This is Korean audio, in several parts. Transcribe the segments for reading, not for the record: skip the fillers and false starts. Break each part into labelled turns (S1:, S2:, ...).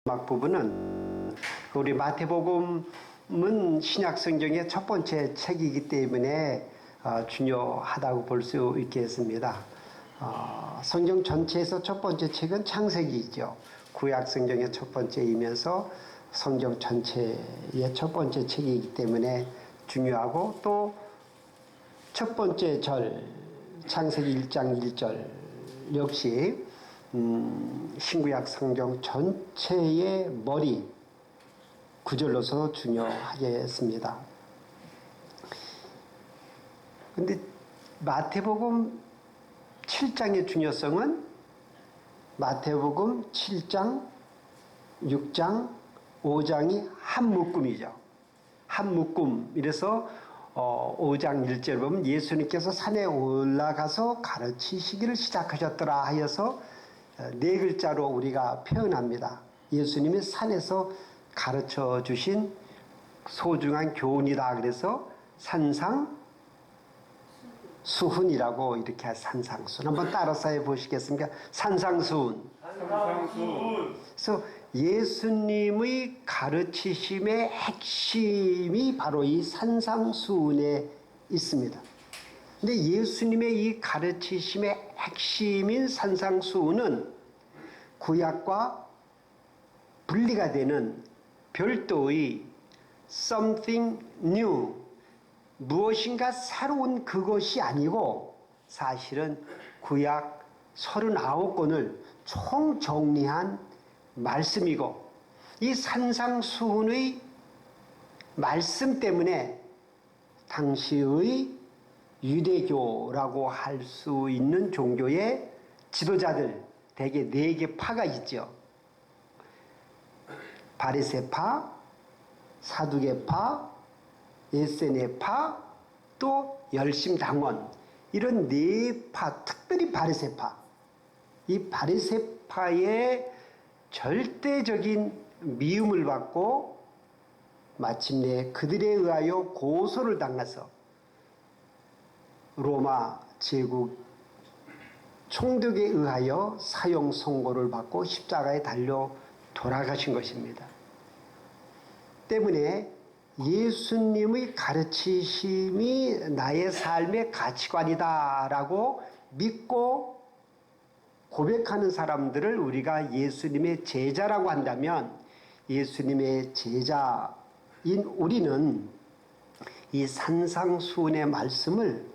S1: 마지막 부분은 우리 마태복음은 신약 성경의 첫 번째 책이기 때문에 중요하다고 볼 수 있겠습니다. 성경 전체에서 첫 번째 책은 창세기이죠. 구약 성경의 첫 번째이면서 성경 전체의 첫 번째 책이기 때문에 중요하고, 또 첫 번째 절 창세기 1장 1절 역시 신구약 성경 전체의 머리 구절로서 중요하겠습니다. 그런데 마태복음 7장의 중요성은 마태복음 7장, 6장, 5장이 한 묶음이죠. 한 묶음. 이래서 5장 1절 보면 예수님께서 산에 올라가서 가르치시기를 시작하셨더라 하여서 네 글자로 우리가 표현합니다. 예수님이 산에서 가르쳐 주신 소중한 교훈이다. 그래서 산상수훈이라고 이렇게 산상수훈. 한번 따라서 해보시겠습니까? 산상수훈.
S2: 산상수훈.
S1: 그래서 예수님의 가르치심의 핵심이 바로 이 산상수훈에 있습니다. 근데 예수님의 이 가르치심의 핵심인 산상수훈은 구약과 분리가 되는 별도의 something new, 무엇인가 새로운 그것이 아니고 사실은 구약 39권을 총정리한 말씀이고, 이 산상수훈의 말씀 때문에 당시의 유대교라고 할 수 있는 종교의 지도자들 대개 4개 파가 있죠. 바리새파, 사두개파, 에세네파, 또 열심당원, 이런 4파, 특별히 바리새파. 이 바리새파의 절대적인 미움을 받고 마침내 그들에 의하여 고소를 당해서 로마 제국 총독에 의하여 사형 선고를 받고 십자가에 달려 돌아가신 것입니다. 때문에 예수님의 가르치심이 나의 삶의 가치관이다라고 믿고 고백하는 사람들을 우리가 예수님의 제자라고 한다면, 예수님의 제자인 우리는 이 산상수훈의 말씀을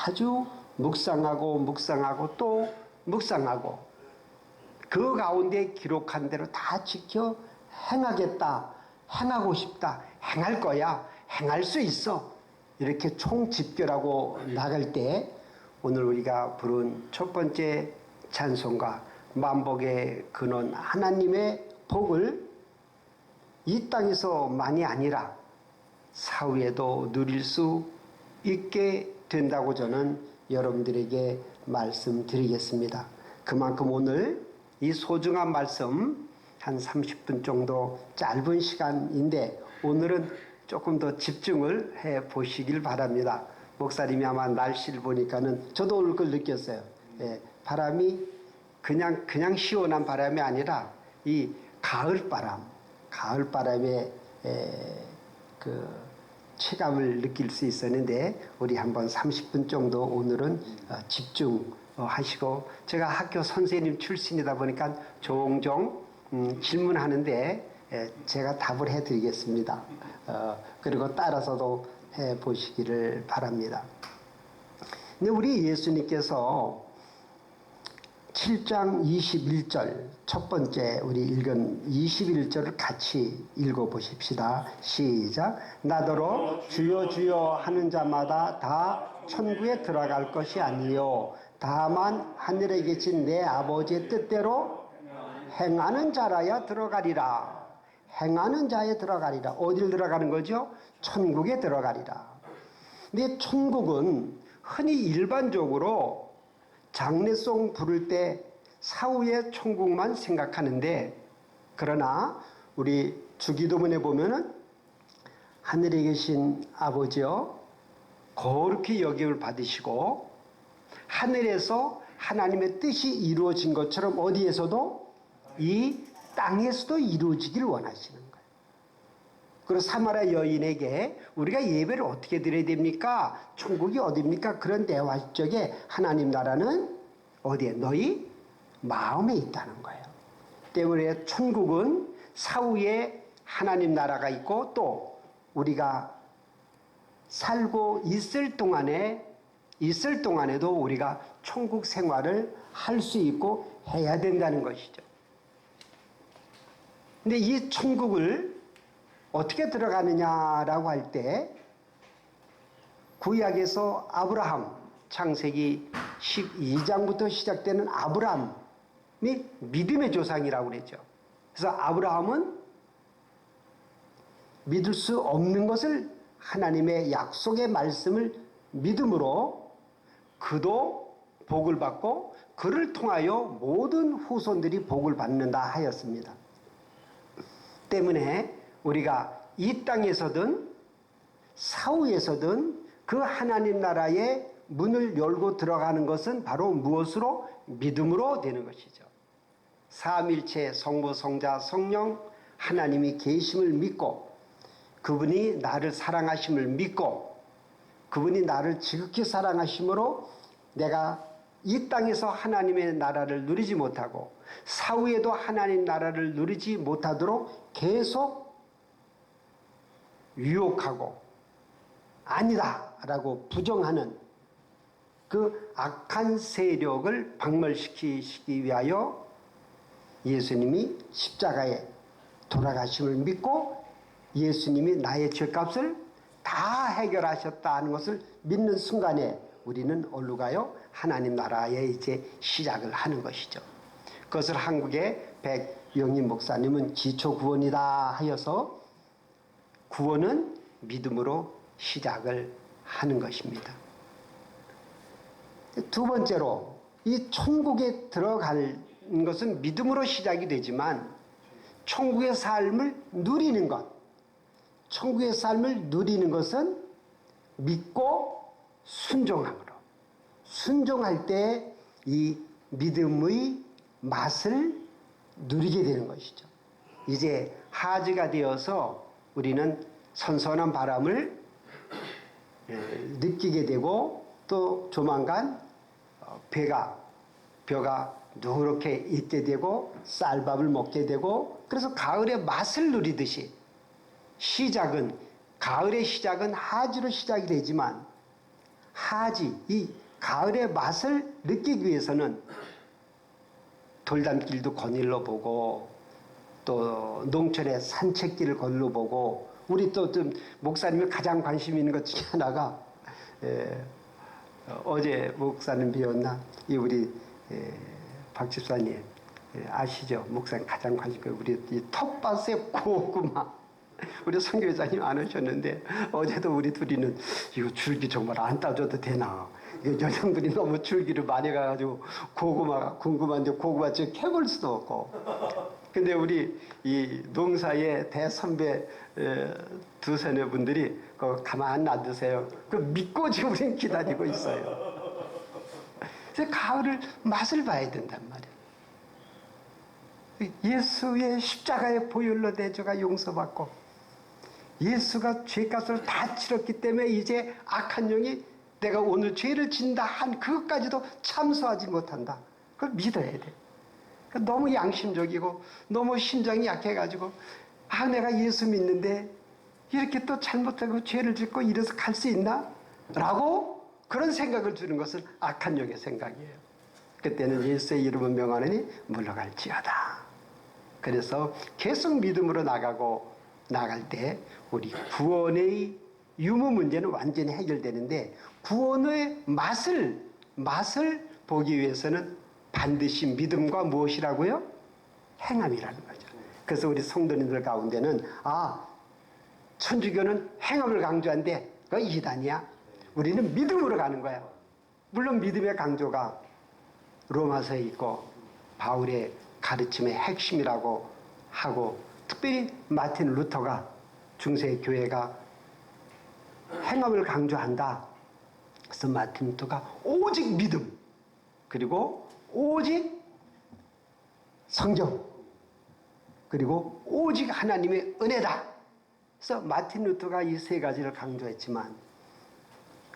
S1: 아주 묵상하고 또 묵상하고 그 가운데 기록한 대로 다 지켜 행하겠다, 행하고 싶다, 행할 거야, 행할 수 있어, 이렇게 총집결하고 나갈 때 오늘 우리가 부른 첫 번째 찬송가 만복의 근원 하나님의 복을 이 땅에서만이 아니라 사후에도 누릴 수 있게 된다고 저는 여러분들에게 말씀드리겠습니다. 그만큼 오늘 이 소중한 말씀 한 30분 정도 짧은 시간인데 오늘은 조금 더 집중을 해 보시길 바랍니다. 목사님이 아마 날씨를 보니까는 저도 오늘 그걸 느꼈어요. 바람이 그냥 시원한 바람이 아니라 이 가을바람의 그 체감을 느낄 수 있었는데, 우리 한번 30분 정도 오늘은 집중하시고, 제가 학교 선생님 출신이다 보니까 종종 질문하는데 제가 답을 해드리겠습니다. 그리고 따라서도 해보시기를 바랍니다. 근데 우리 예수님께서 7장 21절 첫 번째 우리 읽은 21절을 같이 읽어보십시다. 시작. 나더러 주여 주여 하는 자마다 다 천국에 들어갈 것이 아니요 다만 하늘에 계신 내 아버지의 뜻대로 행하는 자라야 들어가리라. 행하는 자에 들어가리라. 어딜 들어가는 거죠? 천국에 들어가리라. 근데 천국은 흔히 일반적으로 장례송 부를 때 사후의 천국만 생각하는데, 그러나 우리 주기도문에 보면은 하늘에 계신 아버지여 거룩히 여김을 받으시고 하늘에서 하나님의 뜻이 이루어진 것처럼 어디에서도 이 땅에서도 이루어지길 원하시는 거예요. 그리고 사마리아 여인에게 우리가 예배를 어떻게 드려야 됩니까? 천국이 어디입니까? 그런 대화 속에 하나님 나라는 어디에? 너희 마음에 있다는 거예요. 때문에 천국은 사후에 하나님 나라가 있고 또 우리가 살고 있을 동안에도 우리가 천국 생활을 할 수 있고 해야 된다는 것이죠. 근데 이 천국을 어떻게 들어가느냐라고 할 때 구약에서 아브라함, 창세기 12장부터 시작되는 아브라함이 믿음의 조상이라고 그랬죠. 그래서 아브라함은 믿을 수 없는 것을 하나님의 약속의 말씀을 믿음으로 그도 복을 받고 그를 통하여 모든 후손들이 복을 받는다 하였습니다. 때문에 우리가 이 땅에서든 사후에서든 그 하나님 나라의 문을 열고 들어가는 것은 바로 무엇으로? 믿음으로 되는 것이죠. 삼일체 성부 성자 성령 하나님이 계심을 믿고 그분이 나를 사랑하심을 믿고 그분이 나를 지극히 사랑하심으로 내가 이 땅에서 하나님의 나라를 누리지 못하고 사후에도 하나님 나라를 누리지 못하도록 계속 유혹하고 아니다 라고 부정하는 그 악한 세력을 박멸시키기 위하여 예수님이 십자가에 돌아가심을 믿고 예수님이 나의 죄값을 다 해결하셨다는 것을 믿는 순간에 우리는 어디로 가요? 하나님 나라에 이제 시작을 하는 것이죠. 그것을 한국의 백영인 목사님은 기초 구원이다 하여서 구원은 믿음으로 시작을 하는 것입니다. 두 번째로 이 천국에 들어가는 것은 믿음으로 시작이 되지만 천국의 삶을 누리는 것, 천국의 삶을 누리는 것은 믿고 순종함으로, 순종할 때 이 믿음의 맛을 누리게 되는 것이죠. 이제 하지가 되어서 우리는 선선한 바람을 느끼게 되고 또 조만간 벼가 누렇게 있게 되고 쌀밥을 먹게 되고 그래서 가을의 맛을 누리듯이 가을의 시작은 하지로 시작이 되지만 이 가을의 맛을 느끼기 위해서는 돌담길도 거닐러 보고 또 농촌의 산책길을 거닐러 보고 우리 또 좀 목사님이 가장 관심 있는 것 중에 하나가 어제 목사님 배웠나? 우리 박 집사님 아시죠? 목사님 가장 관심 있는 우리 이 텃밭의 고구마 우리 선교회장님 안 오셨는데 어제도 우리 둘이는 이거 줄기 정말 안 따줘도 되나? 여성들이 너무 줄기를 많이 가가지고 고구마가 궁금한데 고구마 지금 캐볼 수도 없고 근데 우리 이 농사의 대선배 두세네 분들이 그거 가만 놔두세요. 그 믿고 지금 우리는 기다리고 있어요. 그래서 가을을 맛을 봐야 된단 말이에요. 예수의 십자가의 보혈로 내 죄가 용서받고 예수가 죄값을 다 치렀기 때문에 이제 악한 영이 내가 오늘 죄를 진다 한 그것까지도 참소하지 못한다. 그걸 믿어야 돼. 너무 양심적이고 너무 심장이 약해가지고 내가 예수 믿는데 이렇게 또 잘못하고 죄를 짓고 이래서 갈 수 있나? 라고 그런 생각을 주는 것은 악한 영의 생각이에요. 그때는 예수의 이름을 명하느니 물러갈지어다. 그래서 계속 믿음으로 나갈 때 우리 구원의 유무 문제는 완전히 해결되는데 구원의 맛을 보기 위해서는 반드시 믿음과 무엇이라고요? 행함이라는 거죠. 그래서 우리 성도님들 가운데는 천주교는 행함을 강조한데 그거 이단이야. 우리는 믿음으로 가는 거야. 물론 믿음의 강조가 로마서에 있고 바울의 가르침의 핵심이라고 하고 특별히 마틴 루터가 중세 교회가 행함을 강조한다. 그래서 마틴 루터가 오직 믿음 그리고 오직 성경 그리고 오직 하나님의 은혜다. 그래서 마틴 루터가 이 세 가지를 강조했지만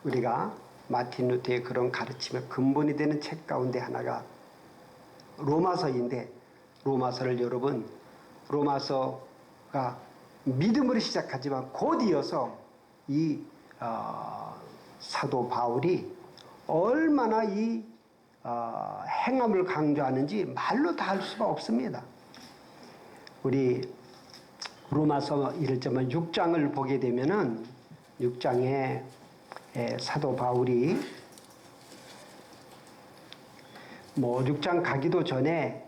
S1: 우리가 마틴 루터의 그런 가르침의 근본이 되는 책 가운데 하나가 로마서인데, 로마서를 여러분, 로마서가 믿음으로 시작하지만 곧 이어서 이 사도 바울이 얼마나 이 행함을 강조하는지 말로 다 할 수가 없습니다. 우리 로마서 이를 때만 6장을 보게 되면은 6장에 사도 바울이 6장 가기도 전에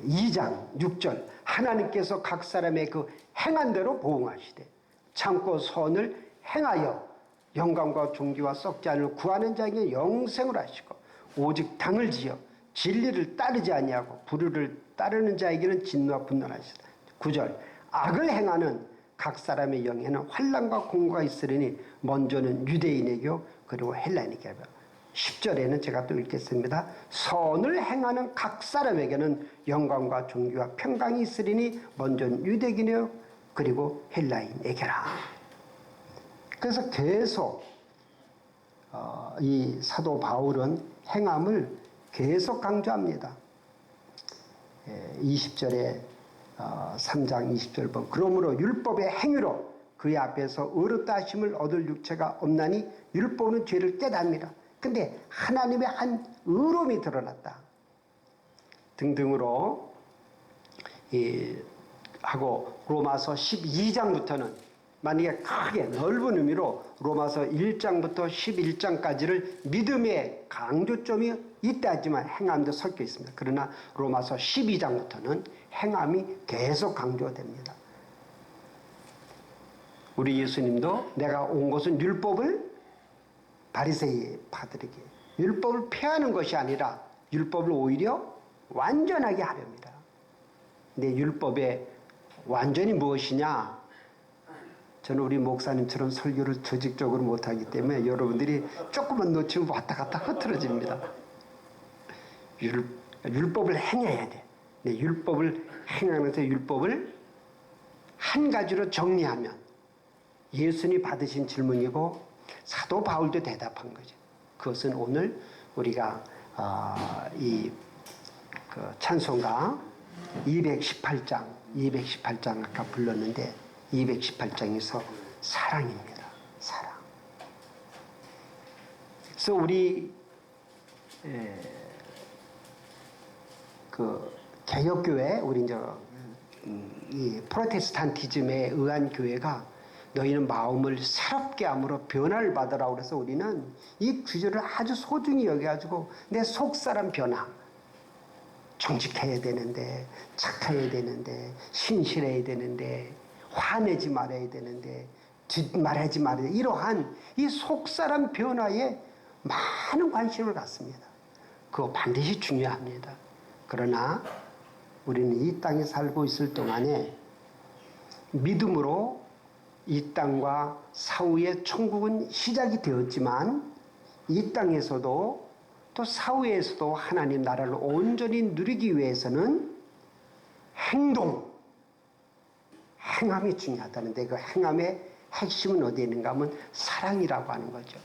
S1: 2장 6절 하나님께서 각 사람의 그 행한 대로 보응하시되 참고 선을 행하여 영광과 존귀와 썩지 않을 구하는 자에게 영생을 하시고 오직 당을 지어 진리를 따르지 아니하고 불의를 따르는 자에게는 진노와 분노를 하시다. 9절 악을 행하는 각 사람의 영에는 환난과 공고가 있으리니 먼저는 유대인에게 그리고 헬라인에게. 10절에는 제가 또 읽겠습니다. 선을 행하는 각 사람에게는 영광과 존귀와 평강이 있으리니 먼저는 유대인에게 그리고 헬라인에게라. 그래서 계속 이 사도 바울은 행함을 계속 강조합니다. 20절에 3장 20절 보면 그러므로 율법의 행위로 그의 앞에서 의롭다 하심을 얻을 육체가 없나니 율법은 죄를 깨닫습니다. 근데 하나님의 한 의로움이 드러났다 등등으로 하고 로마서 12장부터는 만약에 크게 넓은 의미로 로마서 1장부터 11장까지를 믿음의 강조점이 있다 하지만 행함도 섞여 있습니다. 그러나 로마서 12장부터는 행함이 계속 강조됩니다. 우리 예수님도 내가 온 것은 율법을 바리새이 파들에게 율법을 폐하는 것이 아니라 율법을 오히려 완전하게 하렵니다. 근데 율법의 완전히 무엇이냐? 저는 우리 목사님처럼 설교를 조직적으로 못하기 때문에 여러분들이 조금만 놓치면 왔다 갔다 흐트러집니다. 율법을 행해야 돼. 네, 율법을 행하면서 율법을 한 가지로 정리하면 예수님이 받으신 질문이고 사도 바울도 대답한 거죠. 그것은 오늘 우리가 그 찬송가 218장 아까 불렀는데 218장에서 사랑입니다. 사랑. 그래서 우리 그 개혁교회 우리 이제 이 프로테스탄티즘에 의한 교회가 너희는 마음을 새롭게 함으로 변화를 받으라고 그래서 우리는 이 구절을 아주 소중히 여겨가지고 내 속사람 변화 정직해야 되는데 착해야 되는데 신실해야 되는데 화내지 말아야 되는데 뒷말하지 말아야 되는데 이러한 이 속사람 변화에 많은 관심을 갖습니다. 그거 반드시 중요합니다. 그러나 우리는 이 땅에 살고 있을 동안에 믿음으로 이 땅과 사후의 천국은 시작이 되었지만 이 땅에서도 또 사후에서도 하나님 나라를 온전히 누리기 위해서는 행함이 중요하다는데 그 행함의 핵심은 어디에 있는가 하면 사랑이라고 하는 거죠.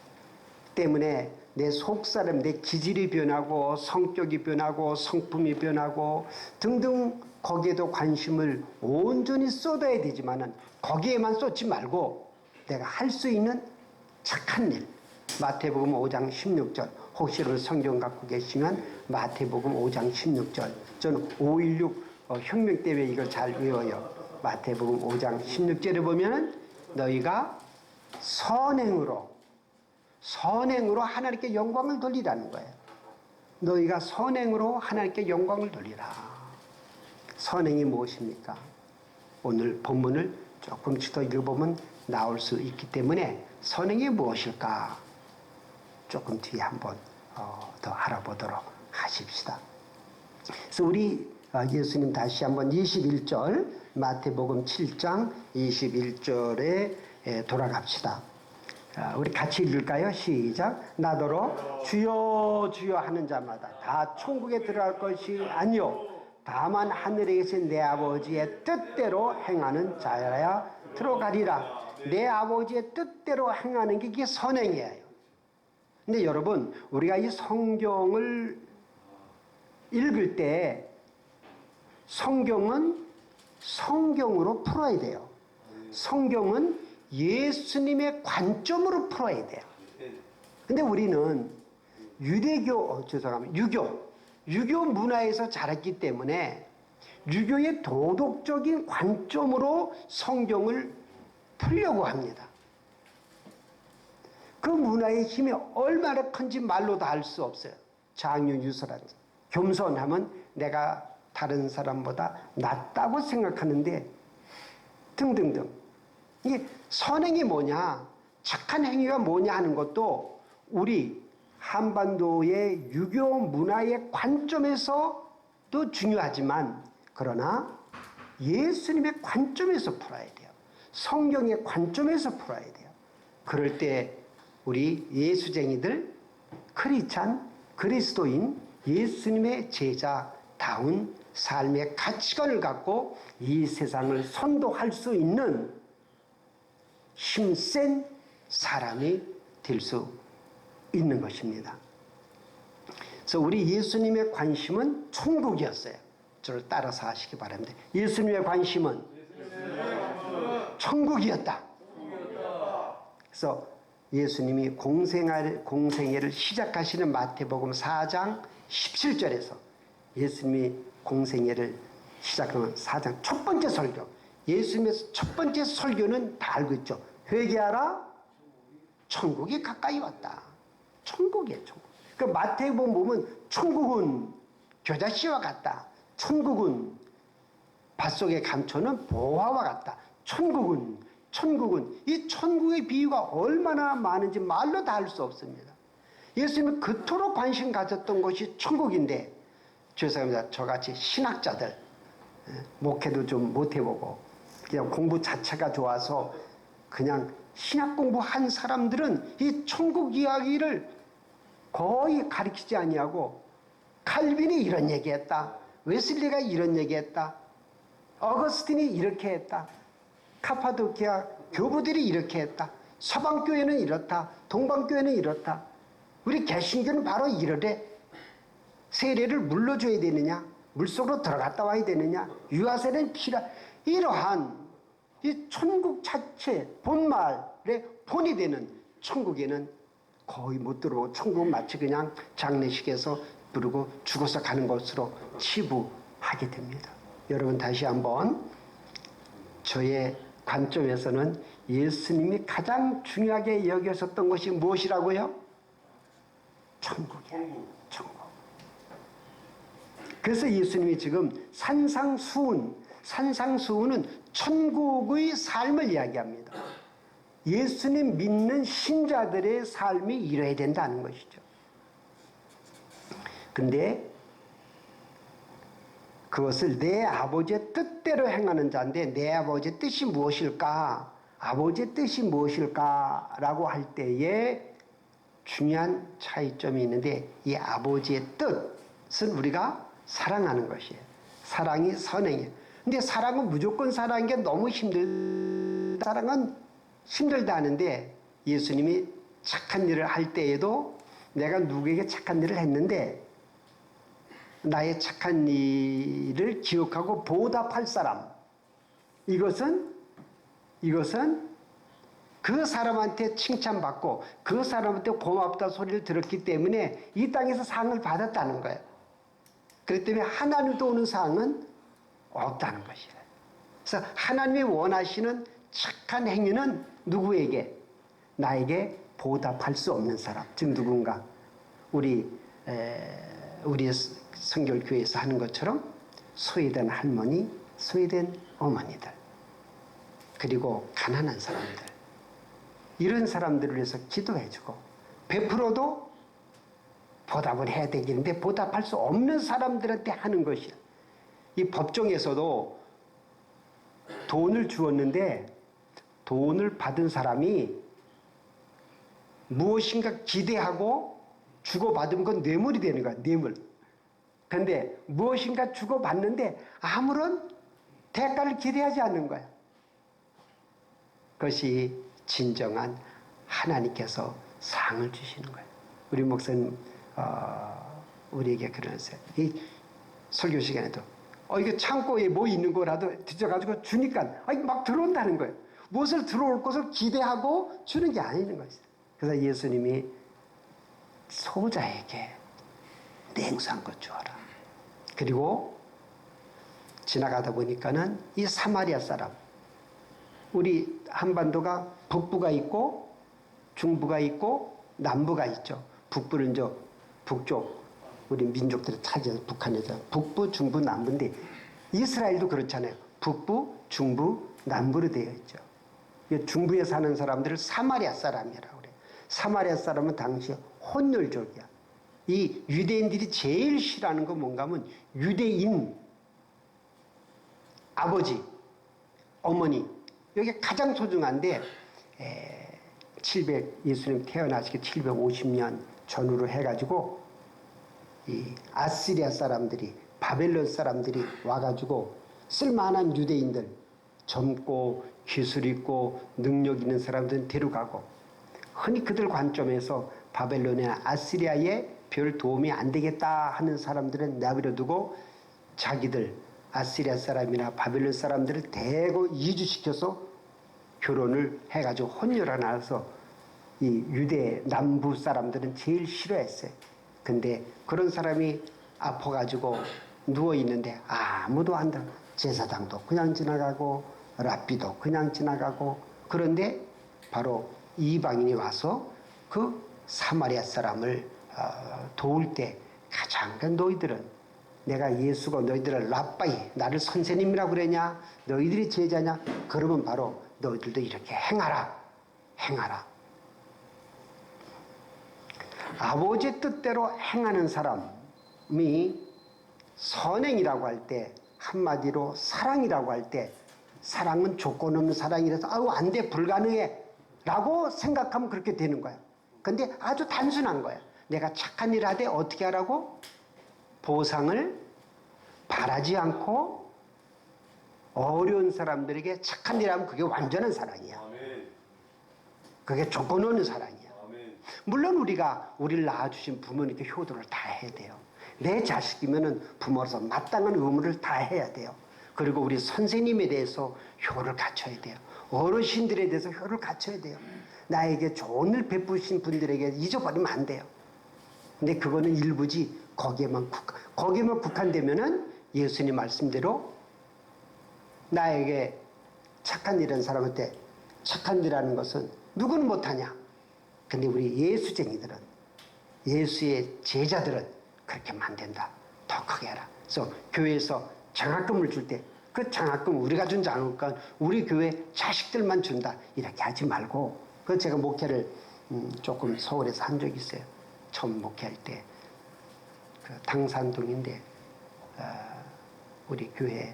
S1: 때문에 내 속사람, 내 기질이 변하고 성격이 변하고 성품이 변하고 등등 거기에도 관심을 온전히 쏟아야 되지만은 거기에만 쏟지 말고 내가 할 수 있는 착한 일. 마태복음 5장 16절. 혹시 여러분 성경 갖고 계시면 마태복음 5장 16절. 저는 5.16 혁명 때문에 이걸 잘 외워요. 마태복음 5장 16절에 보면 너희가 선행으로 하나님께 영광을 돌리라는 거예요. 너희가 선행으로 하나님께 영광을 돌리라. 선행이 무엇입니까? 오늘 본문을 조금씩 더 읽어보면 나올 수 있기 때문에 선행이 무엇일까? 조금 뒤에 한번 더 알아보도록 하십시다. 그래서 우리 예수님 다시 한번 21절 마태복음 7장 21절에 돌아갑시다. 우리 같이 읽을까요? 시작. 나더러 주여 주여 하는 자마다 다 천국에 들어갈 것이 아니요 다만 하늘에 계신 내 아버지의 뜻대로 행하는 자라야 들어가리라. 내 아버지의 뜻대로 행하는 게 이게 선행이에요. 근데 여러분, 우리가 이 성경을 읽을 때 성경은 성경으로 풀어야 돼요. 성경은 예수님의 관점으로 풀어야 돼요. 근데 우리는 유교 문화에서 자랐기 때문에 유교의 도덕적인 관점으로 성경을 풀려고 합니다. 그 문화의 힘이 얼마나 큰지 말로 다 알 수 없어요. 장유유서란 겸손하면 내가 다른 사람보다 낫다고 생각하는데 등등등. 이게 선행이 뭐냐, 착한 행위가 뭐냐 하는 것도 우리 한반도의 유교 문화의 관점에서도 중요하지만, 그러나 예수님의 관점에서 풀어야 돼요. 성경의 관점에서 풀어야 돼요. 그럴 때 우리 예수쟁이들, 크리스찬, 그리스도인, 예수님의 제자다운 삶의 가치관을 갖고 이 세상을 선도할 수 있는 힘센 사람이 될 수 있는 것입니다. 그래서 우리 예수님의 관심은 천국이었어요. 저를 따라서 하시기 바랍니다. 예수님의 관심은 천국이었다. 그래서 예수님이 공생애를 시작하시는 마태복음 4장 17절에서 예수님이 공생애를 시작하는 4장 첫 번째 설교, 예수님의 첫 번째 설교는 다 알고 있죠. 회개하라, 천국이 가까이 왔다. 천국이에요, 천국. 그 마태복음 보면 천국은 겨자씨와 같다. 천국은 밭속의 감초는 보화와 같다. 천국은 이 천국의 비유가 얼마나 많은지 말로 다 알 수 없습니다. 예수님은 그토록 관심 가졌던 것이 천국인데, 죄송합니다. 저같이 신학자들, 목회도 좀 못해보고 그냥 공부 자체가 좋아서 그냥 신학 공부한 사람들은 이 천국 이야기를 거의 가르치지 아니하고, 칼빈이 이런 얘기했다, 웨슬리가 이런 얘기했다, 어거스틴이 이렇게 했다, 카파도키아 교부들이 이렇게 했다, 서방교회는 이렇다, 동방교회는 이렇다, 우리 개신교는 바로 이러래, 세례를 물러줘야 되느냐, 물속으로 들어갔다 와야 되느냐, 유아세는 이러한 이 천국 자체 본말의 본이 되는 천국에는 거의 못 들어오고, 천국은 마치 그냥 장례식에서 부르고 죽어서 가는 것으로 치부하게 됩니다. 여러분, 다시 한번 저의 관점에서는 예수님이 가장 중요하게 여기셨던 것이 무엇이라고요? 천국이에요. 천국. 그래서 예수님이 지금 산상수훈은 천국의 삶을 이야기합니다. 예수님 믿는 신자들의 삶이 이뤄야 된다는 것이죠. 근데 그것을 내 아버지의 뜻대로 행하는 자인데, 내 아버지의 뜻이 무엇일까? 아버지의 뜻이 무엇일까? 라고 할 때에 중요한 차이점이 있는데, 이 아버지의 뜻은 우리가 사랑하는 것이에요. 사랑이 선행이에요. 근데 사랑은 무조건 사랑하는 게 너무 사랑은 힘들다 하는데, 예수님이 착한 일을 할 때에도 내가 누구에게 착한 일을 했는데 나의 착한 일을 기억하고 보답할 사람, 이것은 그 사람한테 칭찬받고 그 사람한테 고맙다 소리를 들었기 때문에 이 땅에서 상을 받았다는 거예요. 그렇기 때문에 하나님도 오는 상은 없다는 것이에요. 그래서 하나님이 원하시는 착한 행위는 누구에게? 나에게 보답할 수 없는 사람, 즉 누군가, 우리 성결교회에서 하는 것처럼 소외된 할머니, 소외된 어머니들, 그리고 가난한 사람들, 이런 사람들을 위해서 기도해주고 베풀어도 보답을 해야 되겠는데 보답할 수 없는 사람들한테 하는 것이야. 이 법정에서도 돈을 주었는데 돈을 받은 사람이 무엇인가 기대하고 주고받은 건 뇌물이 되는 거야, 뇌물. 근데 무엇인가 주고받는데 아무런 대가를 기대하지 않는 거야. 그것이 진정한 하나님께서 상을 주시는 거예요. 우리 목사님 우리에게 그러세요. 이 설교 시간에도 이게 창고에 뭐 있는 거라도 뒤져가지고 주니까 막 들어온다는 거예요. 무엇을 들어올 것을 기대하고 주는 게 아니는 것이죠. 그래서 예수님이 소자에게 냉수한 것 주어라. 그리고 지나가다 보니까는 이 사마리아 사람, 우리 한반도가 북부가 있고 중부가 있고 남부가 있죠. 북부는 저 북쪽 우리 민족들이 차지해서 북한에서 북부, 중부, 남부인데 이스라엘도 그렇잖아요. 북부, 중부, 남부로 되어 있죠. 중부에 사는 사람들을 사마리아 사람이라고 그래요. 사마리아 사람은 당시 혼혈족이야. 이 유대인들이 제일 싫어하는 건 뭔가 하면 유대인 아버지, 어머니 이게 가장 소중한데 예수님 태어나시기 750년 전후로 해가지고 이 아시리아 사람들이 바벨론 사람들이 와가지고 쓸만한 유대인들 젊고 기술 있고 능력 있는 사람들은 데려가고 흔히 그들 관점에서 바벨론이나 아시리아에 별 도움이 안 되겠다 하는 사람들은 내버려두고 자기들 아시리아 사람이나 바벨론 사람들을 대거 이주시켜서 결혼을 해가지고 혼혈하나서 이 유대 남부 사람들은 제일 싫어했어요. 근데 그런 사람이 아파가지고 누워있는데 아무도 안 들어. 제사장도 그냥 지나가고 랍비도 그냥 지나가고 그런데 바로 이방인이 와서 그 사마리아 사람을 도울 때 가장 너희들은 내가 예수가 너희들을 랍바이 나를 선생님이라고 그러냐 너희들이 제자냐 그러면 바로 너희들도 이렇게 행하라. 아버지 뜻대로 행하는 사람이 선행이라고 할 때 한마디로 사랑이라고 할 때 사랑은 조건 없는 사랑이라서 안 돼 불가능해 라고 생각하면 그렇게 되는 거야. 근데 아주 단순한 거야. 내가 착한 일 하되 어떻게 하라고? 보상을 바라지 않고 어려운 사람들에게 착한 일 하면 그게 완전한 사랑이야. 그게 조건 없는 사랑이야. 물론 우리를 낳아주신 부모님께 효도를 다 해야 돼요. 내 자식이면은 부모로서 마땅한 의무를 다 해야 돼요. 그리고 우리 선생님에 대해서 효를 갖춰야 돼요. 어르신들에 대해서 효를 갖춰야 돼요. 나에게 좋은 일 베푸신 분들에게 잊어버리면 안 돼요. 근데 그거는 일부지 거기에만 국한되면은 예수님 말씀대로 나에게 착한 일한 사람한테 착한 일하는 것은 누구는 못하냐? 근데 우리 예수쟁이들은 예수의 제자들은 그렇게 하면 안 된다. 더 크게 해라. 그래서 교회에서 장학금을 줄 때 그 장학금 우리가 준 장학금 우리 교회 자식들만 준다. 이렇게 하지 말고 그 제가 목회를 조금 서울에서 한 적이 있어요. 처음 목회할 때 그 당산동인데 우리 교회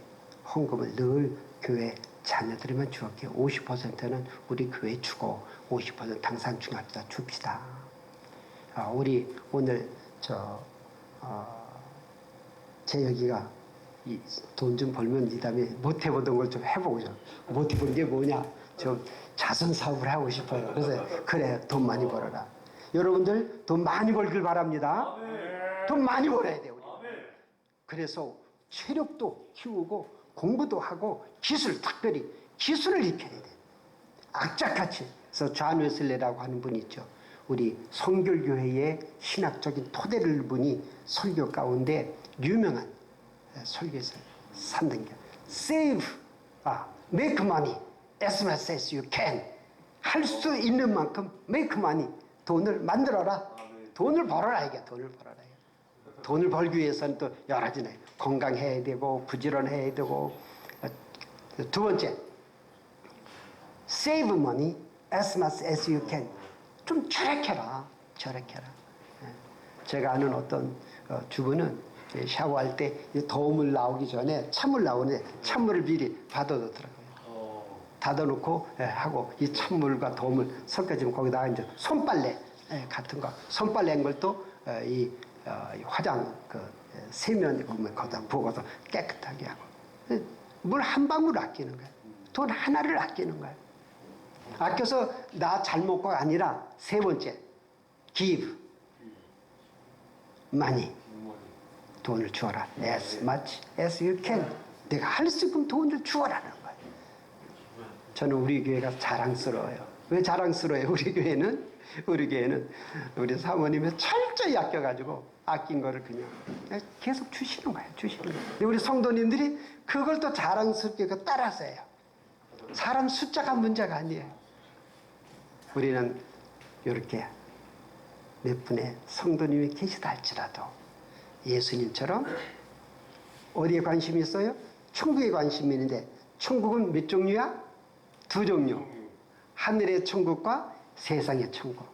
S1: 헌금을 늘 교회 자녀들에만 주었기에 50%는 우리 교회에 주고 50% 당산중학교다 줍시다. 우리 오늘 제 여기가 돈 좀 벌면 이 다음에 못 해보던 걸 좀 해보고 못 해본 게 뭐냐 좀 자선 사업을 하고 싶어요. 그래서 그래 돈 많이 벌어라. 여러분들 돈 많이 벌길 바랍니다. 돈 많이 벌어야 돼요. 우리. 그래서 체력도 키우고 공부도 하고 특별히 기술을 익혀야 돼. 악착같이. 그래서 존 웨슬레라고 하는 분이 있죠. 우리 성결교회의 신학적인 토대를 분이 설교 가운데 유명한 설교에서 3단계 Save, make money as much as you can. 할 수 있는 만큼 make money. 돈을 만들어라. 돈을 벌어라 이게 돈을 벌어라. 돈을 벌기 위해서는 또 여러 가지네. 건강해야 되고 부지런해야 되고. 두 번째 Save money as much as you can. 좀 절약해라. 제가 아는 어떤 주부는 샤워할 때 더움을 나오기 전에 찬물 나오는데 찬물을 미리 받아놓더라고요. 닫아놓고 하고 이 찬물과 더움을 섞어지면 거기다가 이제 손빨래 같은 거 손빨래 한 걸 또 이 화장 세면에 보면 거기다 부어서 깨끗하게 하고 물 한 방울 아끼는 거예요. 돈 하나를 아끼는 거예요. 아껴서 나 잘 먹고가 아니라 세 번째 give money 돈을 주어라 as much as you can 내가 할 수 있으면 돈을 주어라는 거예요. 저는 우리 교회가 자랑스러워요. 왜 자랑스러워요? 우리 교회는 우리 사모님이 철저히 아껴가지고 아낀 거를 그냥 계속 주시는 거예요. 주시는 거예요. 근데 우리 성도님들이 그걸 또 자랑스럽게 따라서 해요. 사람 숫자가 문제가 아니에요. 우리는 이렇게 몇 분의 성도님이 계시다 할지라도 예수님처럼 어디에 관심이 있어요? 천국에 관심이 있는데 천국은 몇 종류야? 두 종류. 하늘의 천국과 세상의 천국.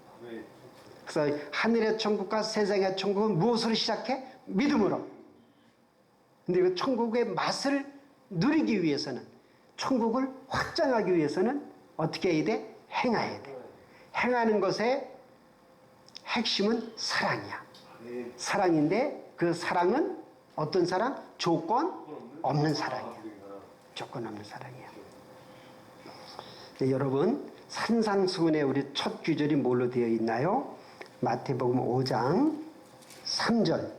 S1: 그래서 하늘의 천국과 세상의 천국은 무엇으로 시작해? 믿음으로. 근데 그 천국의 맛을 누리기 위해서는 천국을 확장하기 위해서는 어떻게 해야 돼? 행해야 돼. 행하는 것의 핵심은 사랑이야. 사랑인데 그 사랑은 어떤 사랑? 조건 없는 사랑이야. 조건 없는 사랑이야. 네, 여러분 산상수훈의 우리 첫 구절이 뭘로 되어 있나요? 마태복음 5장 3절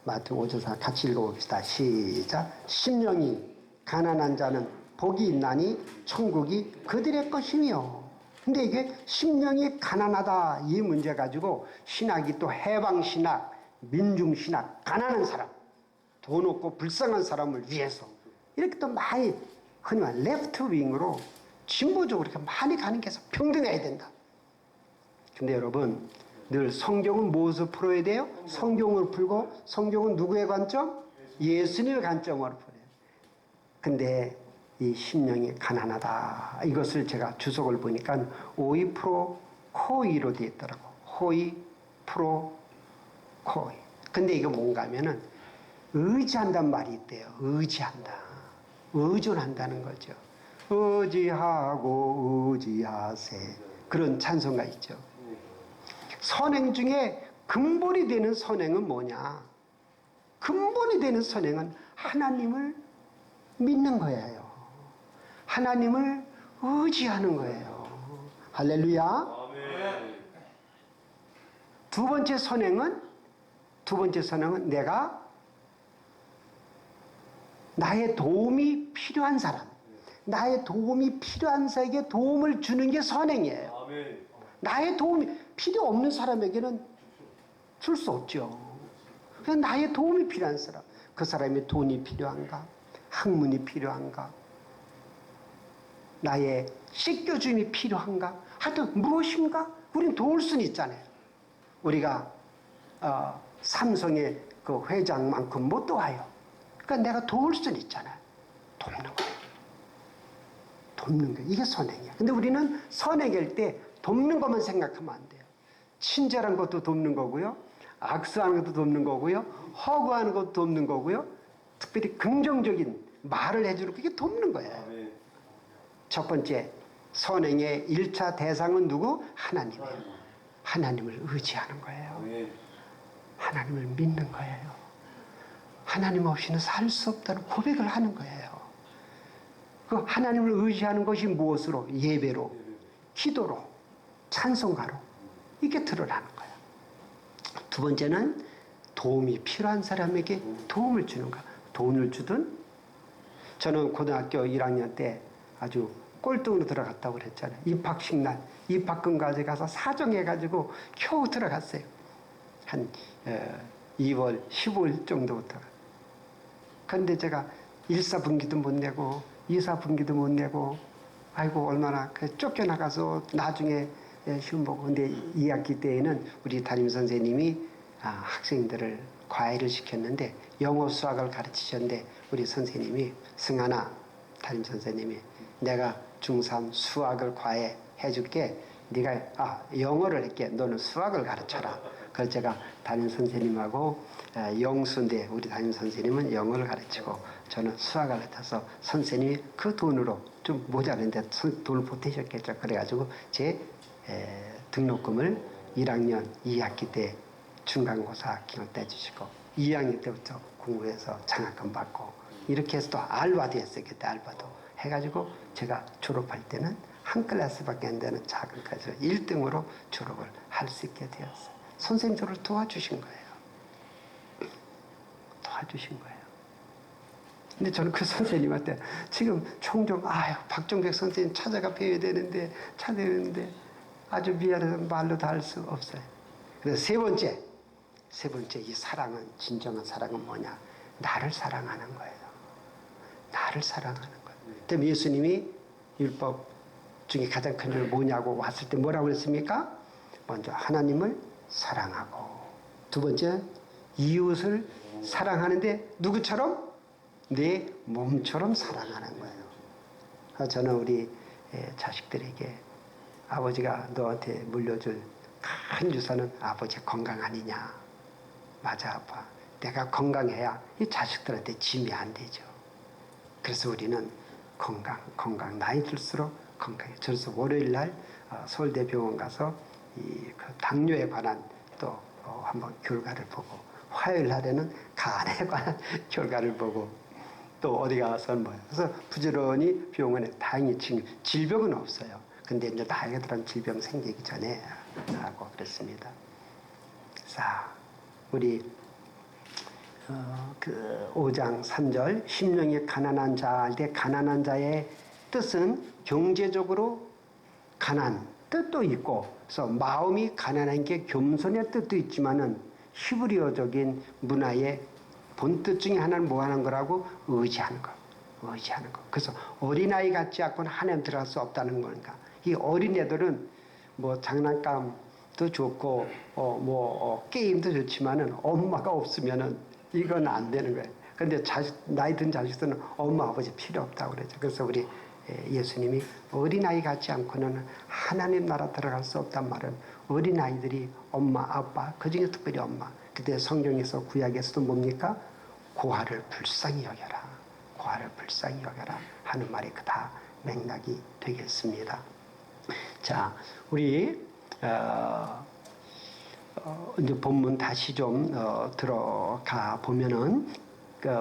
S1: 마태복음 5장 4 같이 읽어봅시다. 시작. 심령이 가난한 자는 복이 있나니 천국이 그들의 것이며. 근데 이게 심령이 가난하다 이 문제 가지고 신학이 또 해방신학, 민중신학, 가난한 사람, 돈 없고 불쌍한 사람을 위해서 이렇게 또 많이 흔히 말 레프트 윙으로 진보적으로 이렇게 많이 가는 게 평등해야 된다. 근데 여러분 늘 성경은 무엇을 풀어야 돼요? 성경을 풀고 성경은 누구의 관점? 예수님의 관점으로 풀어요. 근데 이 심령이 가난하다. 이것을 제가 주석을 보니까 오이 프로 코이로 되어 있더라고. 호이 프로 코이. 근데 이게 뭔가 하면은 의지한단 말이 있대요. 의지한다. 의존한다는 거죠. 의지하고 의지하세. 그런 찬송가 있죠. 선행 중에 근본이 되는 선행은 뭐냐? 근본이 되는 선행은 하나님을 믿는 거예요. 하나님을 의지하는 거예요. 할렐루야. 두 번째 선행은 내가 나의 도움이 필요한 사람, 나의 도움이 필요한 사람에게 도움을 주는 게 선행이에요. 나의 도움이 필요 없는 사람에게는 줄 수 없죠. 그냥 나의 도움이 필요한 사람, 그 사람이 돈이 필요한가, 학문이 필요한가, 나의 씻겨줌이 필요한가, 하여튼 무엇인가 우리는 도울 수는 있잖아요. 우리가 삼성의 그 회장만큼 못 도와요. 그러니까 내가 도울 수는 있잖아요. 돕는 거예요. 돕는 거예요. 이게 선행이야. 근데 우리는 선행일 때 돕는 것만 생각하면 안 돼요. 친절한 것도 돕는 거고요. 악수하는 것도 돕는 거고요. 허구하는 것도 돕는 거고요. 특별히 긍정적인 말을 해주는 그게 돕는 거예요. 첫 번째 선행의 1차 대상은 누구? 하나님이에요. 하나님을 의지하는 거예요. 하나님을 믿는 거예요. 하나님 없이는 살 수 없다는 고백을 하는 거예요. 그 하나님을 의지하는 것이 무엇으로? 예배로, 기도로, 찬송가로 이렇게 드러나는 거예요. 두 번째는 도움이 필요한 사람에게 도움을 주는 거예요. 돈을 주든, 저는 고등학교 1학년 때 아주 꼴등으로 들어갔다고 그랬잖아요. 입학식 날 입학금 가져가서 사정해가지고 겨우 들어갔어요. 한 2월 15일 정도부터. 그런데 제가 1사분기도 못 내고 2사분기도 못 내고 아이고 얼마나 쫓겨나가서 나중에 시험 보고. 근데 2학기 때에는 우리 담임선생님이 학생들을 과외를 시켰는데 영어 수학을 가르치셨는데 우리 선생님이 승하나 담임선생님이 내가 중3 수학을 과외해 줄게. 네가 영어를 할게. 너는 수학을 가르쳐라. 그래서 제가 담임선생님하고 영수인데 우리 담임선생님은 영어를 가르치고 저는 수학을 가르쳐서 선생님이 그 돈으로 좀 모자른데 돈을 보태셨겠죠. 그래가지고 제 등록금을 1학년 2학기 때 중간고사 학경을 떼주시고 2학년 때부터 공부해서 장학금 받고 이렇게 해서 또 알바도 했어요. 그때 알바도 해가지고 제가 졸업할 때는 한 클래스밖에 안 되는 작은 클래스로 1등으로 졸업을 할 수 있게 되었어요. 선생님 저를 도와주신 거예요. 도와주신 거예요. 근데 저는 그 선생님한테 지금 종종 박종백 선생님 찾아가 뵈야 되는데 아주 미안해서 말로 다 할 수 없어요. 그래서 세 번째 이 사랑은 진정한 사랑은 뭐냐? 나를 사랑하는 거예요. 나를 사랑하는 거예요. 그때 예수님이 율법 중에 가장 큰 줄 뭐냐고 왔을 때 뭐라고 했습니까? 먼저 하나님을 사랑하고 두 번째 이웃을 사랑하는데 누구처럼? 내 몸처럼 사랑하는 거예요. 저는 우리 자식들에게 아버지가 너한테 물려줄 큰 유산은 아버지 건강 아니냐. 맞아 아빠. 내가 건강해야 이 자식들한테 짐이 안 되죠. 그래서 우리는 건강 나이 들수록 건강해. 그래서 월요일날 서울대병원 가서 그 당뇨에 관한 또 한번 결과를 보고 화요일 날에는 간에 관한 결과를 보고 또 어디 가서는 뭐예요. 그래서 부지런히 병원에 다행히 지금 질병은 없어요. 근데 이제 나이가 들은 질병 생기기 전에 하고 그랬습니다. 자, 우리 그 5장 3절 심령이 가난한 자 할 때 가난한 자의 뜻은 경제적으로 가난 뜻도 있고 그래서 마음이 가난한 게 겸손의 뜻도 있지만은 히브리어적인 문화의 본뜻 중에 하나는 뭐 하는 거라고? 의지하는 거. 그래서 어린아이 같지 않고는 하나님 들어갈 수 없다는 거니까. 이 어린애들은 뭐 장난감도 좋고, 게임도 좋지만은 엄마가 없으면은 이건 안 되는 거예요. 근데 나이 든 자식들은 엄마, 아버지 필요 없다고 그러죠. 그래서 우리 예수님이 어린아이 같지 않고는 하나님 나라 들어갈 수 없단 말은 어린아이들이 엄마, 아빠, 그 중에 특별히 엄마. 그때 성경에서 구약에서도 뭡니까? 고아를 불쌍히 여겨라. 고아를 불쌍히 여겨라 하는 말이 다 맥락이 되겠습니다. 자, 우리 이제 본문 다시 좀 들어가 보면은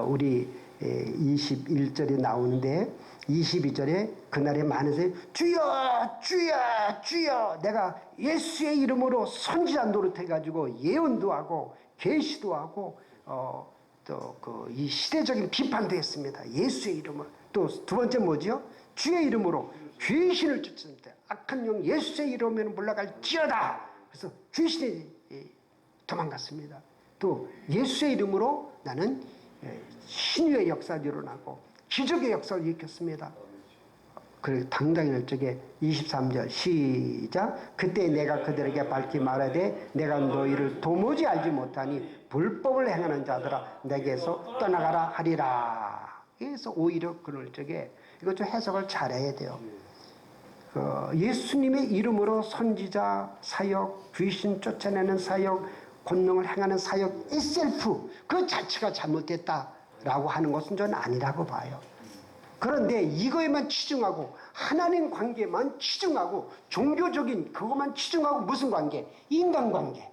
S1: 우리 21절에 나오는데 22절에 그날에 많은 사람이 주여 주여 주여 내가 예수의 이름으로 선지자 노릇해가지고 예언도 하고 계시도 하고 또 이 시대적인 비판도 했습니다. 예수의 이름으로. 또 두 번째 뭐지요? 주의 이름으로 귀신을 쫓았는데 악한 영 예수의 이름으로 물러갈지어다. 그래서 귀신이 도망갔습니다. 또 예수의 이름으로 나는 신유의 역사를 일어나고 기적의 역사를 일으켰습니다. 그리고 당당히 일적에 23절 시작. 그때 내가 그들에게 밝히 말하되 내가 너희를 도무지 알지 못하니 불법을 행하는 자들아 내게서 떠나가라 하리라. 그래서 오히려 그럴 적에 이것 좀 해석을 잘해야 돼요. 예수님의 이름으로 선지자 사역, 귀신 쫓아내는 사역, 권능을 행하는 사역 itself 그 자체가 잘못됐다라고 하는 것은 저는 아니라고 봐요. 그런데 이거에만 치중하고 하나님 관계만 치중하고 종교적인 그것만 치중하고 무슨 관계? 인간관계.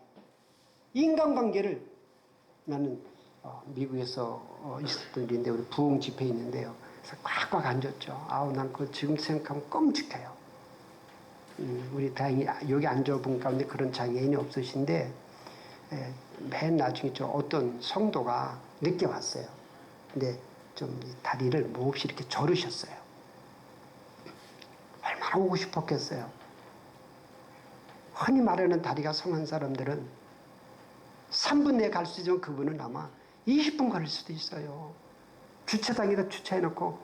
S1: 인간관계를 나는 미국에서 있었던 일인데 우리 부흥 집회 있는데요. 그래서 꽉꽉 앉았죠. 난 그거 지금 생각하면 끔찍해요. 우리 다행히 여기 앉아본 가운데 그런 장애인이 없으신데 맨 나중에 어떤 성도가 늦게 왔어요. 근데 좀 다리를 몹시 이렇게 저르셨어요. 얼마나 오고 싶었겠어요. 흔히 말하는 다리가 성한 사람들은 3분 내에 갈 수 있지만 그분은 아마 20분 걸릴 수도 있어요. 주차장에다 주차해놓고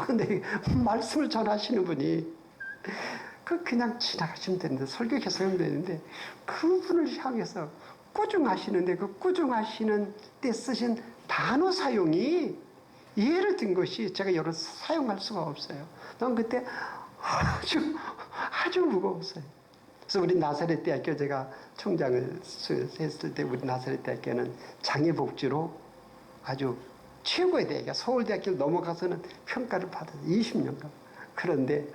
S1: 근데 말씀을 전하시는 분이 그냥 지나가시면 되는데 설교 계속하면 되는데 그분을 향해서 꾸중하시는데 그 꾸중하시는 때 쓰신 단어 사용이 예를 든 것이 제가 여러 사용할 수가 없어요. 난 그때 아주 무거웠어요. 그래서 우리 나사렛 대학교 제가 총장을 했을 때 우리 나사렛 대학교는 장애복지로 아주 최고의 대학이야. 서울대학교를 넘어가서는 평가를 받았어요. 20년간. 그런데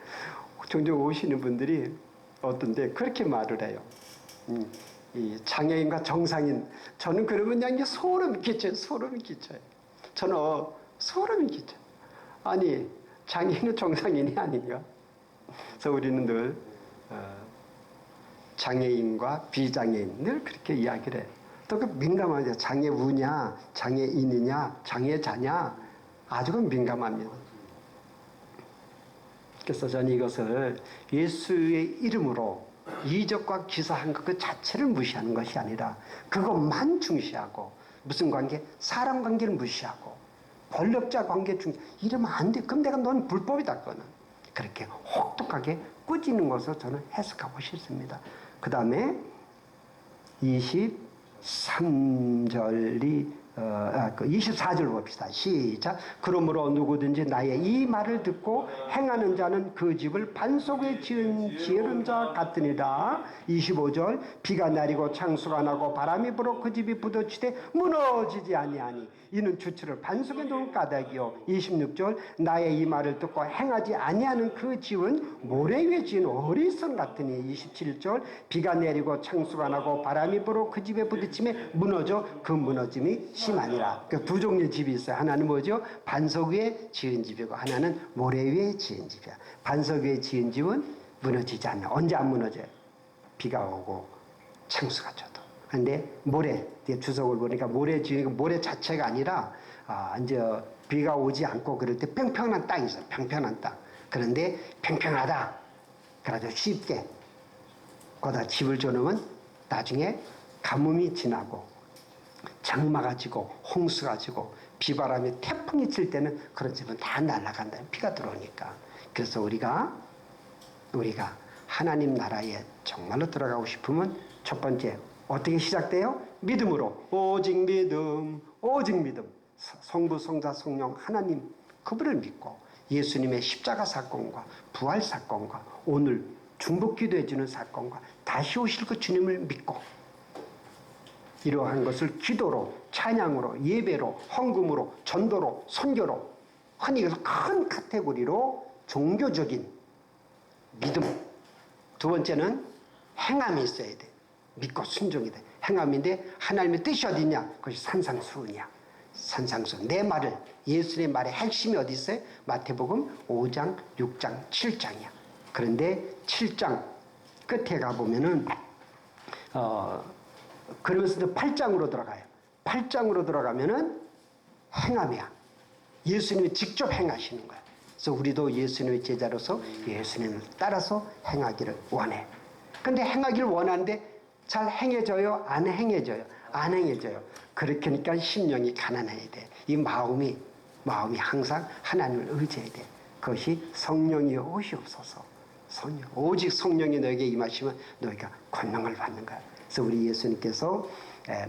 S1: 종종 오시는 분들이 어떤데 그렇게 말을 해요. 이 장애인과 정상인, 저는 그러면 그냥 소름이 끼쳐요. 소름이 끼쳐요. 저는 소름이 끼쳐요. 아니, 장애인은 정상인이 아닌가? 그래서 우리는 늘 장애인과 비장애인 늘 그렇게 이야기를 해요. 또 그 민감하죠. 장애우냐, 장애인이냐, 장애자냐, 아주 민감합니다. 그래서 저는 이것을 예수의 이름으로 이적과 기사한 것 그 자체를 무시하는 것이 아니라 그것만 중시하고, 무슨 관계? 사람 관계를 무시하고 권력자 관계 이러면 안 돼. 그럼 내가 넌 불법이다. 그거는. 그렇게 혹독하게 꾸짖는 것을 저는 해석하고 싶습니다. 그 다음에 23절이 24절 봅시다. 시작. 그러므로 누구든지 나의 이 말을 듣고 행하는 자는 그 집을 반석에 지은 지혜로운 자 같으니라. 25절. 비가 내리고 창수가 나고 바람이 불어 그 집이 부딪히되 무너지지 아니하니 이는 주추를 반석에 놓은 까닭이요. 26절. 나의 이 말을 듣고 행하지 아니하는 그 집은 모래 위에 지은 어리석 같으니. 27절. 비가 내리고 창수가 나고 바람이 불어 그 집에 부딪히며 무너져 그 무너짐이 심하니라. 그 두 종류의 집이 있어요. 하나는 뭐죠? 반석 위에 지은 집이고 하나는 모래 위에 지은 집이야. 반석 위에 지은 집은 무너지지 않아. 언제 안 무너져요? 비가 오고 창수가 쳐도. 근데 모래, 주석을 보니까 모래 지은 모래 자체가 아니라 이제 비가 오지 않고 그럴 때 평평한 땅이 있어요. 평평한 땅. 그런데 평평하다. 그래서 쉽게 거기다 집을 줘놓으면 나중에 가뭄이 지나고 장마가 지고 홍수가 지고 비바람이 태풍이 칠 때는 그런 집은 다 날아간다. 비가 들어오니까. 그래서 우리가 하나님 나라에 정말로 들어가고 싶으면 첫 번째 어떻게 시작돼요? 믿음으로. 오직 믿음, 오직 믿음. 성부, 성자, 성령 하나님 그분을 믿고 예수님의 십자가 사건과 부활 사건과 오늘 중보기도해 주는 사건과 다시 오실 그 주님을 믿고 이러한 것을 기도로, 찬양으로, 예배로, 헌금으로, 전도로, 선교로, 흔히 그래서 큰 카테고리로 종교적인 믿음. 두 번째는 행함이 있어야 돼. 믿고 순종이 돼. 행함인데 하나님의 뜻이 어디 있냐? 그것이 산상수훈이야. 산상수훈. 내 말을, 예수의 말의 핵심이 어디 있어요? 마태복음 5장, 6장, 7장이야. 그런데 7장 끝에 가보면은 그러면서 8장으로 들어가요. 8장으로 들어가면은 행함이야. 예수님이 직접 행하시는 거야. 그래서 우리도 예수님의 제자로서 예수님을 따라서 행하기를 원해. 근데 행하기를 원하는데 잘 행해져요? 안 행해져요? 안 행해져요. 그렇게 하니까 심령이 가난해야 돼. 이 마음이 항상 하나님을 의지해야 돼. 그것이 성령이 오시옵소서. 성령. 오직 성령이 너에게 임하시면 너희가 권능을 받는 거야. 그래서 우리 예수님께서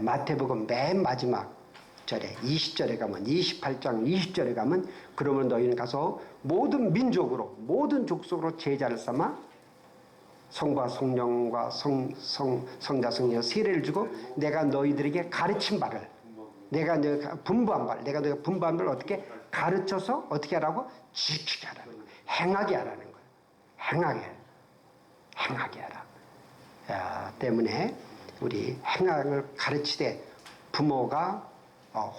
S1: 마태복음 맨 마지막 절에 20절에 가면 28장 20절에 가면 그러면 너희는 가서 모든 민족으로 모든 족속으로 제자를 삼아 성과 성령과 성자 성령 세례를 주고 내가 너희들에게 가르친 바를 내가 분부한 바를 내가 너희가 분부한 바를 어떻게 가르쳐서 어떻게 하라고? 지키게 하라는 거예요. 행하게 하라는 거예요. 행하게 하라. 때문에 우리 행함을 가르치되 부모가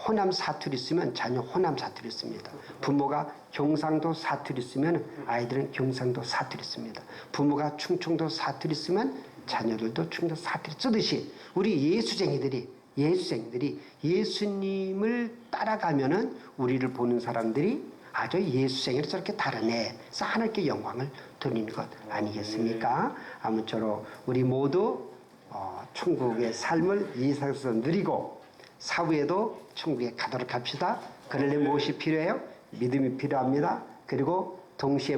S1: 호남 사투리 쓰면 자녀 호남 사투리 씁니다. 부모가 경상도 사투리 쓰면 아이들은 경상도 사투리 씁니다. 부모가 충청도 사투리 쓰면 자녀들도 충청도 사투리 쓰듯이 우리 예수쟁이들이 예수님을 따라가면은 우리를 보는 사람들이 아주 예수쟁이를 저렇게 다르네. 그래서 하나님께 영광을 돌리는 것 아니겠습니까? 아무쪼록 우리 모두 천국의 삶을 이 세상에서 누리고 사후에도 천국에 가도록 합시다. 그러려면 무엇이 필요해요? 믿음이 필요합니다. 그리고 동시에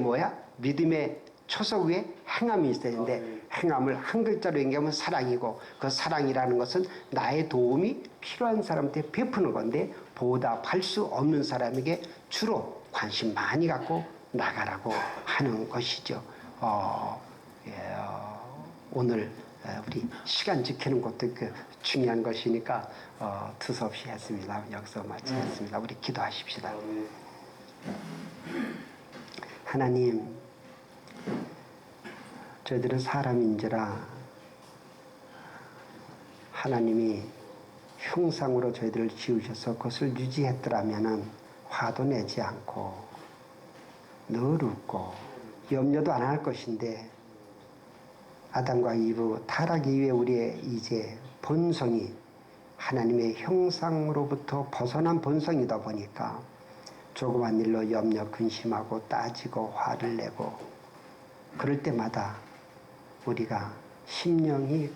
S1: 믿음의 초석 위에 행함이 있어야 되는데 행함을 한 글자로 얘기하면 사랑이고 그 사랑이라는 것은 나의 도움이 필요한 사람한테 베푸는 건데 보답할 수 없는 사람에게 주로 관심 많이 갖고 나가라고 하는 것이죠. 오늘 우리 시간 지키는 것도 중요한 것이니까 두서없이 했습니다. 여기서 마치겠습니다. 우리 기도하십시다. 하나님, 저희들은 사람인지라 하나님이 형상으로 저희들을 지으셔서 그것을 유지했더라면은 화도 내지 않고 늘 웃고 염려도 안 할 것인데 아담과 이브 타락 이후에 우리의 이제 본성이 하나님의 형상으로부터 벗어난 본성이다 보니까 조그만 일로 염려 근심하고 따지고 화를 내고 그럴 때마다 우리가 심령이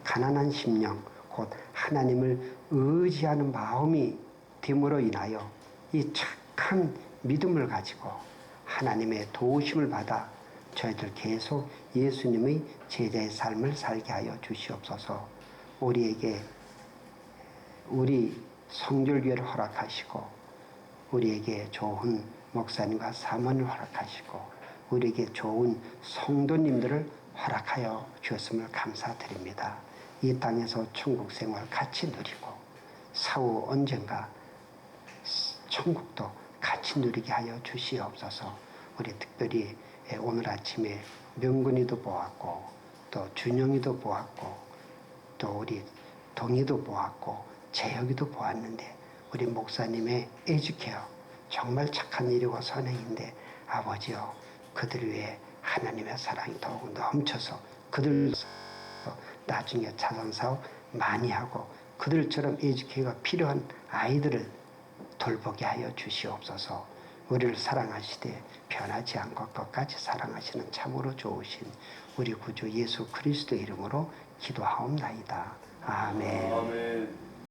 S1: 가난한 심령 곧 하나님을 의지하는 마음이 됨으로 인하여 이 착한 믿음을 가지고 하나님의 도우심을 받아 저희들 계속 예수님의 제자의 삶을 살게 하여 주시옵소서. 우리에게 우리 성결교회를 허락하시고 우리에게 좋은 목사님과 사모님을 허락하시고 우리에게 좋은 성도님들을 허락하여 주었음을 감사드립니다. 이 땅에서 천국 생활 같이 누리고 사후 언젠가 천국도 같이 누리게 하여 주시옵소서. 우리 특별히 오늘 아침에 명근이도 보았고 또 준영이도 보았고 또 우리 동희도 보았고 재혁이도 보았는데 우리 목사님의 에듀케어 정말 착한 일이고 선행인데 아버지여 그들 위해 하나님의 사랑이 더욱 넘쳐서 그들 나중에 자선사업 많이 하고 그들처럼 에듀케어가 필요한 아이들을 돌보게 하여 주시옵소서. 우리를 사랑하시되 변하지 않고 끝까지 사랑하시는 참으로 좋으신 우리 구주 예수 그리스도 이름으로 기도하옵나이다. 아멘.